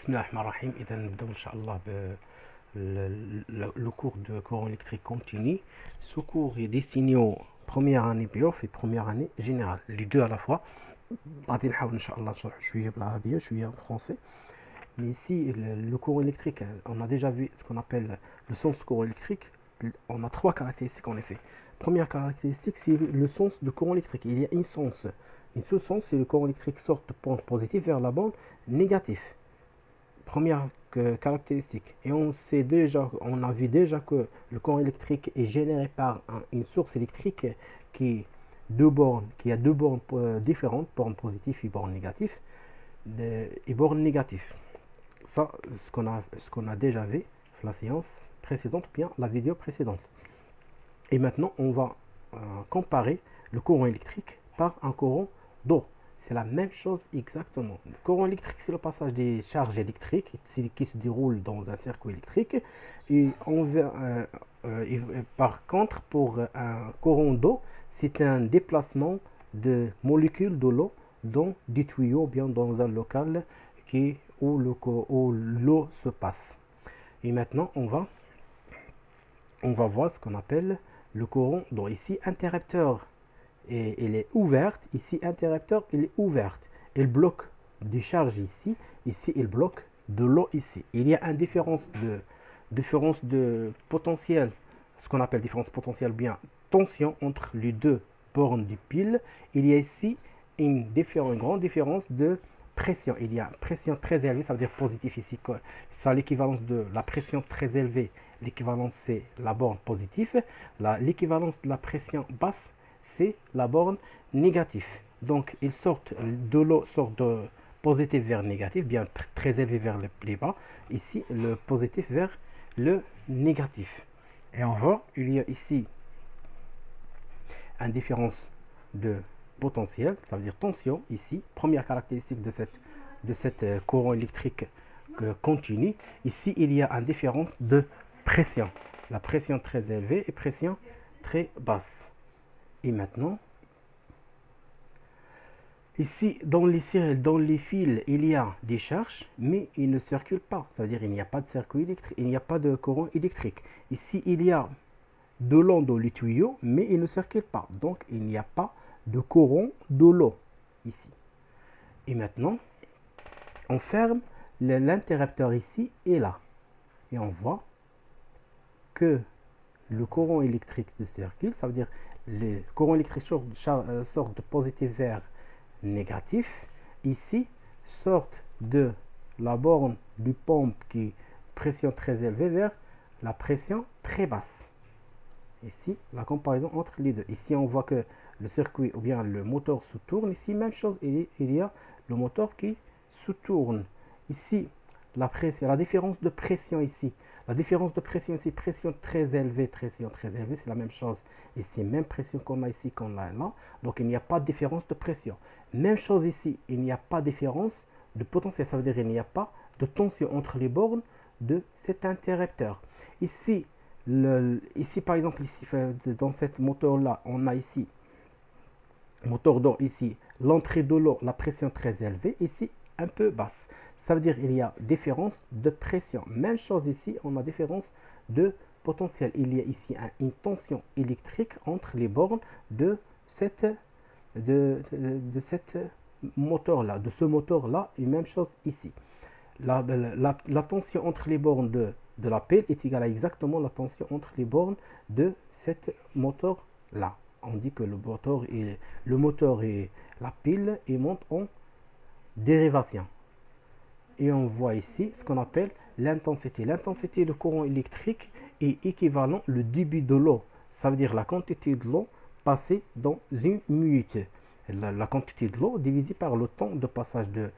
Bismillahirrahmanirrahim. إذا نبدأ إن شاء الله le cours de courant électrique continu. Ce cours est destiné aux première année BIOF et première année générale, les deux à la fois. غادي نحاول إن شاء الله نشرح شوية بالعربية شوية en français. Mais ici, le courant électrique, on a déjà vu ce qu'on appelle le sens du courant électrique. On a trois caractéristiques en effet. Première caractéristique, c'est le sens du courant électrique. Il y a une sens. Une seule sens, c'est le courant électrique sort de bande positive vers la bande négative. Première caractéristique. Et on a vu déjà que le courant électrique est généré par une source électrique qui a deux bornes différentes, borne positive et borne négative. Et borne négative. Ça, ce qu'on a déjà vu la séance précédente, bien la vidéo précédente. Et maintenant, on va comparer le courant électrique par un courant d'eau. C'est la même chose exactement. Le courant électrique, c'est le passage des charges électriques qui se déroulent dans un circuit électrique. Et par contre, pour un courant d'eau, c'est un déplacement de molécules de l'eau dans des tuyaux, bien dans un local où l'eau se passe. Et maintenant, on va voir ce qu'on appelle le courant d'eau. Ici, interrupteur. Et elle est ouverte, ici interrupteur, elle est ouverte. Elle bloque des charges ici, elle bloque de l'eau ici. Il y a une différence de potentiel, ce qu'on appelle différence potentielle, bien tension entre les deux bornes du pile. Il y a ici une grande différence de pression. Il y a une pression très élevée, ça veut dire positif ici. Ça a l'équivalence de la pression très élevée. L'équivalence c'est la borne positive. L'équivalence de la pression basse, c'est la borne négative. Donc, de l'eau sort de positif vers négatif, bien très élevé vers les bas. Ici, le positif vers le négatif. Et on voit, il y a ici une différence de potentiel, ça veut dire tension ici. Première caractéristique de cette courant électrique continu. Ici, il y a une différence de pression. La pression très élevée et pression très basse. Et maintenant, ici, dans les fils, il y a des charges, mais ils ne circulent pas. Ça veut dire qu'il n'y a pas de circuit électrique, il n'y a pas de courant électrique. Ici, il y a de l'eau dans les tuyaux, mais il ne circule pas. Donc, il n'y a pas de courant de l'eau ici. Et maintenant, on ferme l'interrupteur ici et là. Et on voit que le courant électrique de circule, ça veut dire le courant électrique sort de positif vers négatif. Ici, sort de la borne du pompe qui est pression très élevée vers la pression très basse. Ici, la comparaison entre les deux. Ici, on voit que le circuit ou bien le moteur se tourne. Ici, même chose, il y a le moteur qui se tourne. Ici, la différence de pression ici. La différence de pression ici, pression très élevée, c'est la même chose ici. Même pression qu'on a ici, qu'on a là. Donc, il n'y a pas de différence de pression. Même chose ici, il n'y a pas de différence de potentiel. Ça veut dire qu'il n'y a pas de tension entre les bornes de cet interrupteur. Ici, par exemple, ici, dans cette moteur-là, on a ici, moteur d'eau ici, l'entrée de l'eau, la pression très élevée. Ici, un peu basse. Ça veut dire qu'il y a différence de pression. Même chose ici, on a différence de potentiel. Il y a ici une tension électrique entre les bornes de cette moteur-là, de ce moteur-là, et même chose ici. La tension entre les bornes de la pile est égale à exactement la tension entre les bornes de cette moteur-là. On dit que le moteur et la pile et montent en dérivation. Et on voit ici ce qu'on appelle l'intensité. L'intensité du courant électrique est équivalent au débit de l'eau. Ça veut dire la quantité de l'eau passée dans une minute. La quantité de l'eau divisée par le temps de passage de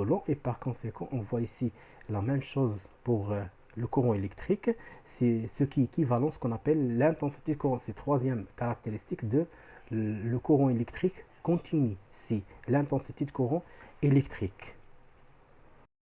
l'eau. Et par conséquent, on voit ici la même chose pour le courant électrique. C'est ce qui est équivalent à ce qu'on appelle l'intensité du courant. C'est la troisième caractéristique de le courant électrique continu. C'est l'intensité du courant électrique.